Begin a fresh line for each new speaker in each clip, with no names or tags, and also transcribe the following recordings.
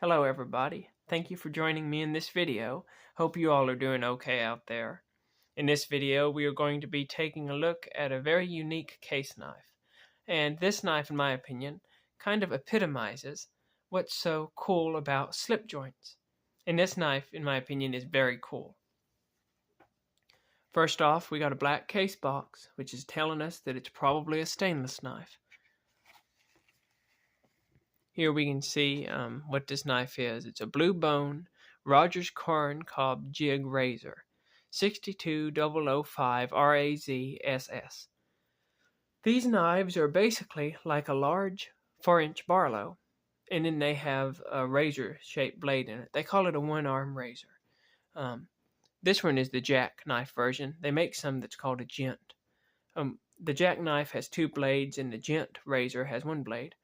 Hello everybody. Thank you for joining me in this video. Hope you all are doing okay out there. In this video we are going to be taking a look at a very unique case knife. And this knife, in my opinion, kind of epitomizes what's so cool about slip joints. And this knife, in my opinion, is very cool. First off, we got a black case box, which is telling us that it's probably a stainless knife. Here we can see what this knife is. It's a blue bone Rogers Jig razor, 62005 RAZSS. These knives are basically like a large 4-inch Barlow, and then they have a razor-shaped blade in it. They call it a one-arm razor. This one is the jackknife version. They make some that's called a gent. The jackknife has 2 blades, and the gent razor has 1 blade.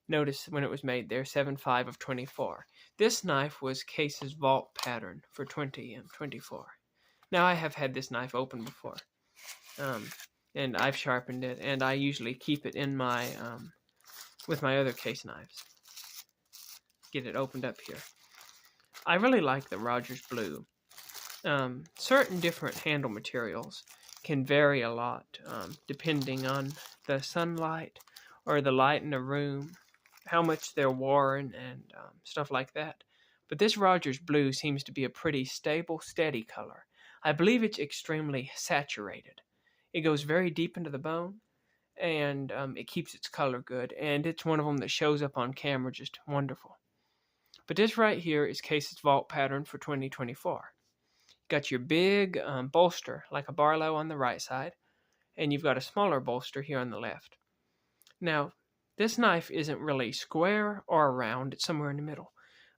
Notice when it was made there, 7.5 of 24. This knife was Case's vault pattern for 20 and 24. Now I have had this knife open before, and I've sharpened it, and I usually keep it in my with my other case knives. Get it opened up here. I really like the Rogers Blue. Certain different handle materials can vary a lot depending on the sunlight or the light in the room, how much they're worn, and stuff like that. But this Rogers Blue seems to be a pretty stable, steady color. I believe it's extremely saturated. It goes very deep into the bone, and it keeps its color good, and it's one of them that shows up on camera just wonderful. But this right here is Case's vault pattern for 2024. Got your big bolster, like a Barlow on the right side, and you've got a smaller bolster here on the left. Now, this knife isn't really square or round, it's somewhere in the middle.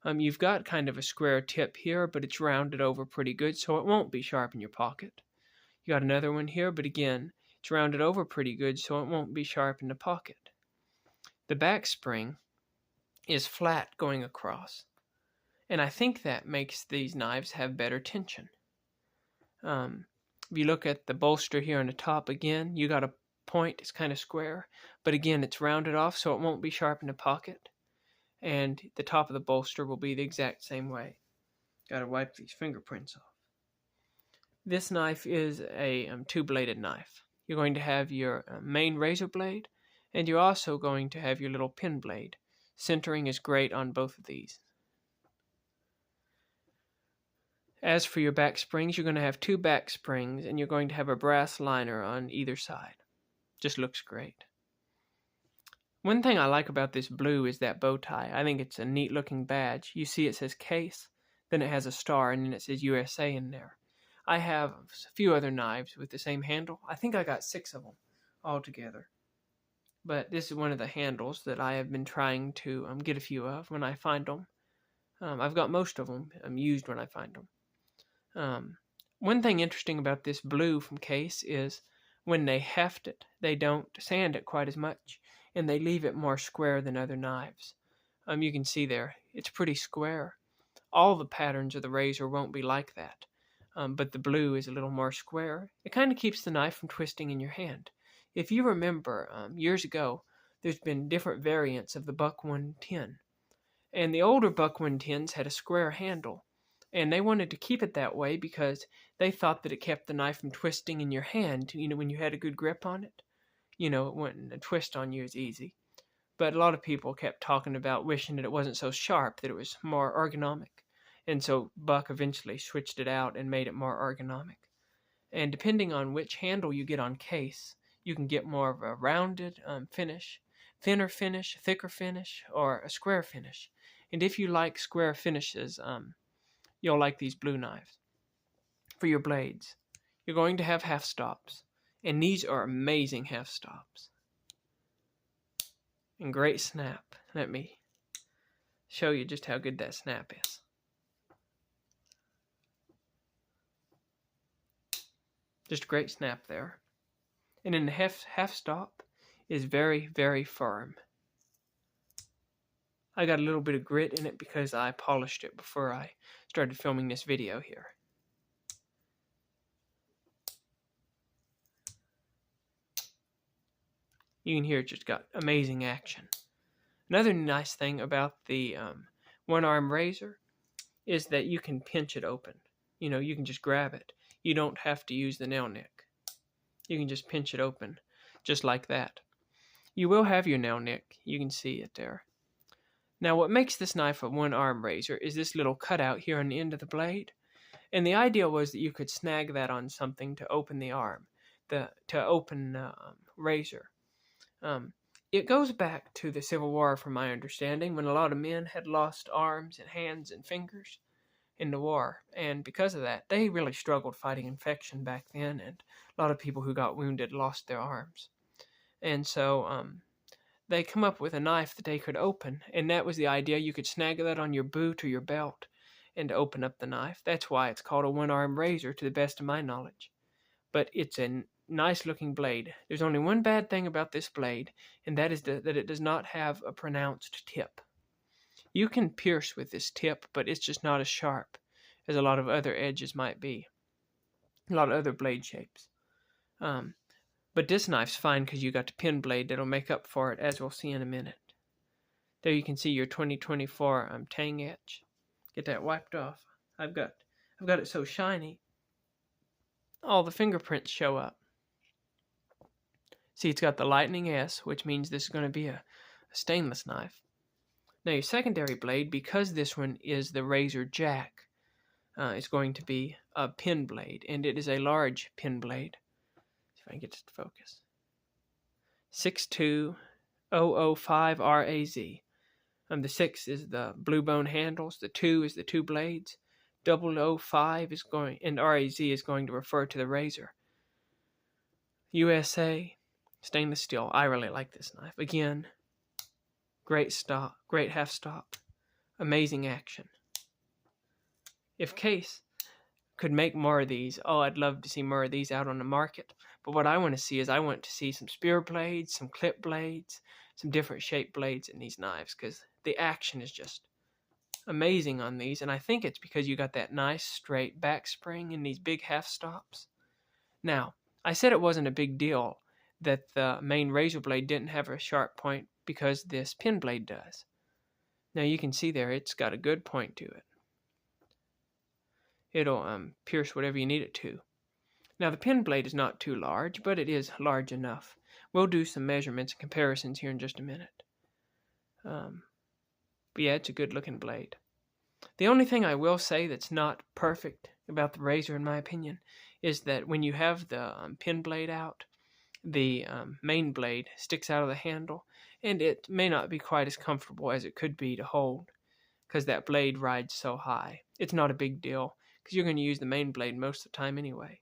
You've got kind of a square tip here, but it's rounded over pretty good, so it won't be sharp in your pocket. You got another one here, but again, it's rounded over pretty good, so it won't be sharp in the pocket. The back spring is flat going across, and I think that makes these knives have better tension. If you look at the bolster here on the top again, you got a point, it's kind of square, but again it's rounded off so it won't be sharp in the pocket, and the top of the bolster will be the exact same way. Gotta wipe these fingerprints off. This knife is a 2-bladed knife. You're going to have your main razor blade, and you're also going to have your little pin blade. Centering is great on both of these. As for your back springs, you're going to have 2 back springs, and you're going to have a brass liner on either side. Just looks great. One thing I like about this blue is that bow tie. I think it's a neat looking badge. You see it says Case, then it has a star, and then it says USA in there. I have a few other knives with the same handle. I think I got 6 of them all together. But this is one of the handles that I have been trying to get a few of when I find them. I've got most of them used when I find them. One thing interesting about this blue from Case is when they heft it, they don't sand it quite as much, and they leave it more square than other knives. You can see there, it's pretty square. All the patterns of the razor won't be like that, but the blue is a little more square. It kind of keeps the knife from twisting in your hand. If you remember, years ago, there's been different variants of the Buck 110, and the older Buck 110s had a square handle, and they wanted to keep it that way because they thought that it kept the knife from twisting in your hand, when you had a good grip on it. It wouldn't twist on you as easy. But a lot of people kept talking about wishing that it wasn't so sharp, that it was more ergonomic. And so Buck eventually switched it out and made it more ergonomic. And depending on which handle you get on Case, you can get more of a rounded finish, thinner finish, thicker finish, or a square finish. And if you like square finishes, you'll like these blue knives. For your blades, you're going to have half stops, and these are amazing half stops. And great snap. Let me show you just how good that snap is. Just a great snap there. And then the half stop is very, very firm. I got a little bit of grit in it because I polished it before I started filming this video here. You can hear it just got amazing action. Another nice thing about the one-arm razor is that you can pinch it open. You can just grab it. You don't have to use the nail nick. You can just pinch it open, just like that. You will have your nail nick. You can see it there. Now, what makes this knife a one-arm razor is this little cutout here on the end of the blade. And the idea was that you could snag that on something to open the arm, to open the razor. It goes back to the Civil War, from my understanding, when a lot of men had lost arms and hands and fingers in the war. And because of that, they really struggled fighting infection back then, and a lot of people who got wounded lost their arms. And so they come up with a knife that they could open, and that was the idea. You could snag that on your boot or your belt and open up the knife. That's why it's called a one-arm razor, to the best of my knowledge. But it's a nice-looking blade. There's only one bad thing about this blade, and that is that it does not have a pronounced tip. You can pierce with this tip, but it's just not as sharp as a lot of other edges might be, a lot of other blade shapes. But this knife's fine because you got the pin blade that'll make up for it, as we'll see in a minute. There you can see your 2024 tang etch. Get that wiped off. I've got it so shiny, all the fingerprints show up. See, it's got the lightning S, which means this is going to be a stainless knife. Now your secondary blade, because this one is the razor jack, is going to be a pin blade, and it is a large pin blade. See if I can get it to focus. 62005 RAZ. The 6 is the blue bone handles, the 2 is the 2 blades, 005 is going, and RAZ is going to refer to the razor. USA, stainless steel. I really like this knife. Again, great stop, great half stop, amazing action. If Case could make more of these, I'd love to see more of these out on the market. But what I want to see is some spear blades, some clip blades, some different shaped blades in these knives, because the action is just amazing on these. And I think it's because you got that nice straight back spring in these big half stops. Now, I said it wasn't a big deal that the main razor blade didn't have a sharp point, because this pin blade does. Now you can see there, it's got a good point to it. It'll pierce whatever you need it to. Now the pin blade is not too large, but it is large enough. We'll do some measurements and comparisons here in just a minute. But yeah, it's a good looking blade. The only thing I will say that's not perfect about the razor, in my opinion, is that when you have the pin blade out, the main blade sticks out of the handle, and it may not be quite as comfortable as it could be to hold, because that blade rides so high. It's not a big deal, because you're going to use the main blade most of the time anyway.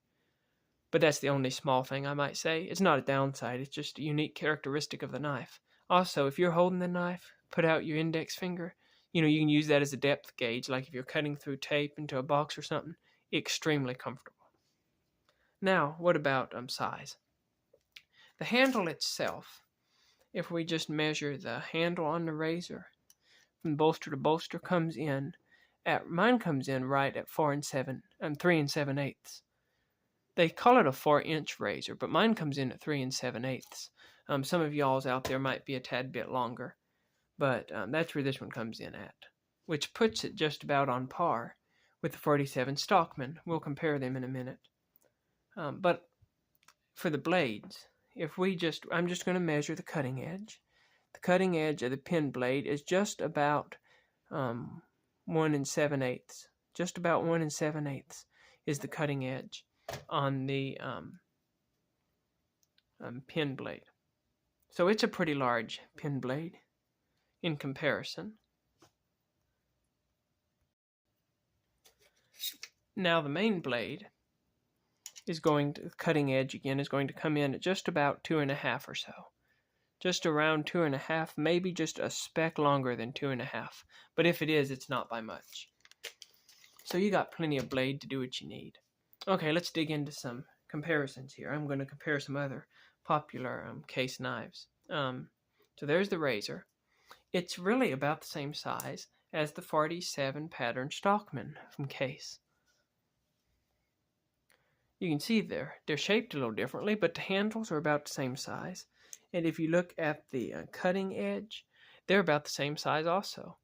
But that's the only small thing I might say. It's not a downside, it's just a unique characteristic of the knife. Also, if you're holding the knife, put out your index finger. You can use that as a depth gauge, like if you're cutting through tape into a box or something. Extremely comfortable. Now, what about size? The handle itself, if we just measure the handle on the razor from bolster to bolster, mine comes in right at 3 7/8. They call it a 4-inch razor, but mine comes in at 3 7/8. Some of y'all's out there might be a tad bit longer, but that's where this one comes in at, which puts it just about on par with the 47 Stockman. We'll compare them in a minute. But for the blades, I'm just going to measure the cutting edge. The cutting edge of the pin blade is just about 1 7/8. Just about 1 7/8 is the cutting edge on the pin blade. So it's a pretty large pin blade in comparison. Now the main blade cutting edge again is going to come in at just about 2.5 or so. Just around 2.5, maybe just a speck longer than 2.5. But if it is, it's not by much. So you got plenty of blade to do what you need. Okay, let's dig into some comparisons here. I'm going to compare some other popular Case knives. So there's the razor. It's really about the same size as the 47 pattern Stockman from Case. You can see they're shaped a little differently, but the handles are about the same size. And if you look at the cutting edge, they're about the same size also.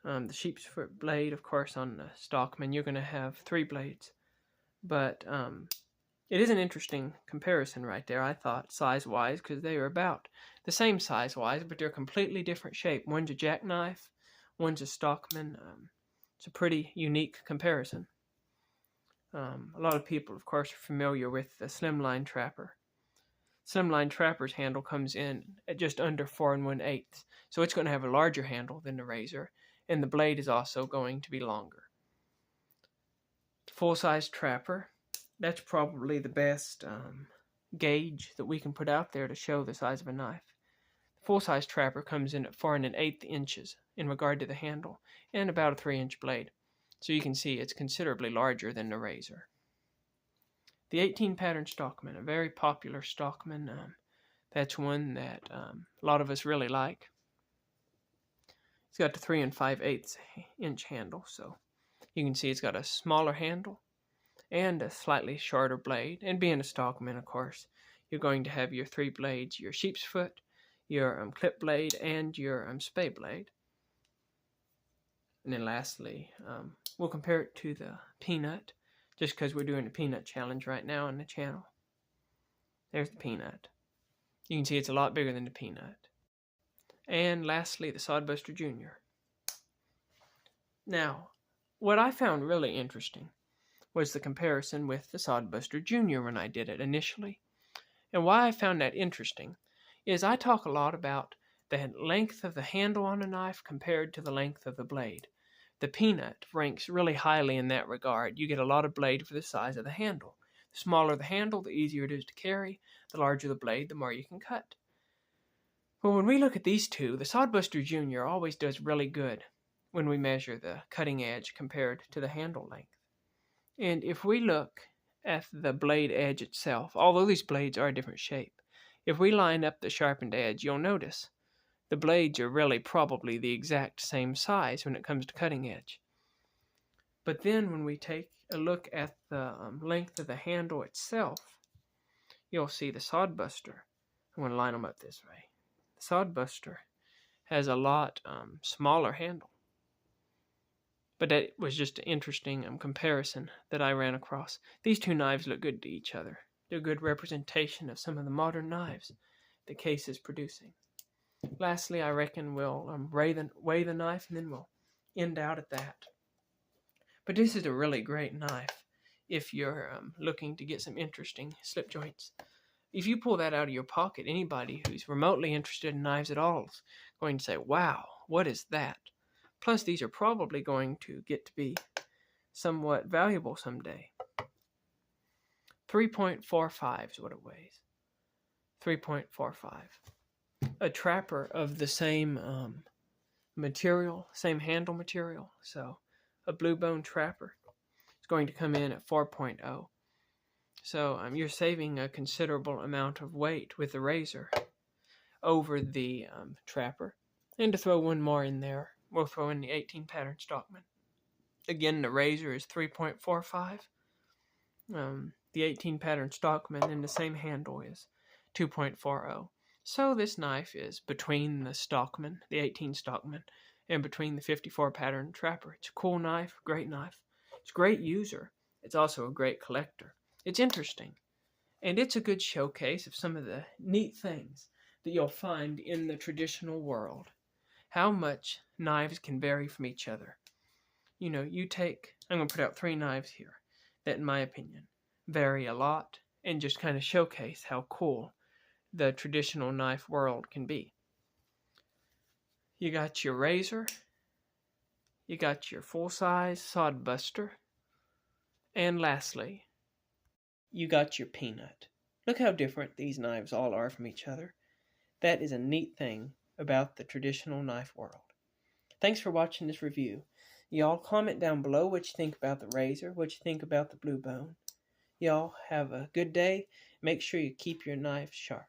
The sheep's foot blade, of course, on the Stockman, you're going to have 3 blades. But it is an interesting comparison right there, I thought, size-wise, because they are about the same size-wise, but they're completely different shape. One's a jackknife, one's a Stockman. It's a pretty unique comparison. A lot of people, of course, are familiar with the Slimline Trapper. Slimline Trapper's handle comes in at just under 4 1/8, so it's going to have a larger handle than the Razor, and the blade is also going to be longer. The full-size Trapper, that's probably the best gauge that we can put out there to show the size of a knife. The full-size Trapper comes in at 4 1/8 inches in regard to the handle, and about a 3-inch blade. So you can see it's considerably larger than the Razor. The 18 pattern Stockman, a very popular Stockman. That's one that a lot of us really like. It's got the 3 5/8 inch handle, so you can see it's got a smaller handle and a slightly shorter blade. And being a Stockman, of course, you're going to have your 3 blades, your sheep's foot, your clip blade, and your spay blade. And then lastly, we'll compare it to the Peanut, just because we're doing a Peanut challenge right now on the channel. There's the Peanut. You can see it's a lot bigger than the Peanut. And lastly, the Sodbuster Jr. Now, what I found really interesting was the comparison with the Sodbuster Jr. when I did it initially. And why I found that interesting is I talk a lot about the length of the handle on a knife compared to the length of the blade. The Peanut ranks really highly in that regard. You get a lot of blade for the size of the handle. The smaller the handle, the easier it is to carry. The larger the blade, the more you can cut. Well, when we look at these two, the Sodbuster Jr. always does really good when we measure the cutting edge compared to the handle length. And if we look at the blade edge itself, although these blades are a different shape, if we line up the sharpened edge, you'll notice the blades are really probably the exact same size when it comes to cutting edge. But then when we take a look at the length of the handle itself, you'll see the Sodbuster. I'm going to line them up this way. The Sodbuster has a lot smaller handle. But that was just an interesting comparison that I ran across. These two knives look good to each other. They're a good representation of some of the modern knives the case is producing. Lastly, I reckon we'll weigh the knife, and then we'll end out at that. But this is a really great knife if you're looking to get some interesting slip joints. If you pull that out of your pocket, anybody who's remotely interested in knives at all is going to say, wow, what is that? Plus, these are probably going to get to be somewhat valuable someday. 3.45 is what it weighs. 3.45. A Trapper of the same material, same handle material. So a Blue Bone Trapper is going to come in at 4.0. So you're saving a considerable amount of weight with the Razor over the Trapper. And to throw one more in there, we'll throw in the 18 pattern Stockman. Again, the Razor is 3.45. The 18 pattern Stockman in the same handle is 2.40. So this knife is between the Stockman, the 18 Stockman, and between the 54 pattern Trapper. It's a cool knife, great knife. It's a great user. It's also a great collector. It's interesting. And it's a good showcase of some of the neat things that you'll find in the traditional world. How much knives can vary from each other. You know, I'm going to put out 3 knives here that, in my opinion, vary a lot and just kind of showcase how cool the traditional knife world can be. You got your Razor, you got your full-size Sodbuster, and lastly, you got your Peanut. Look how different these knives all are from each other. That is a neat thing about the traditional knife world. Thanks for watching this review. Y'all comment down below what you think about the Razor, what you think about the Blue Bone. Y'all have a good day. Make sure you keep your knives sharp.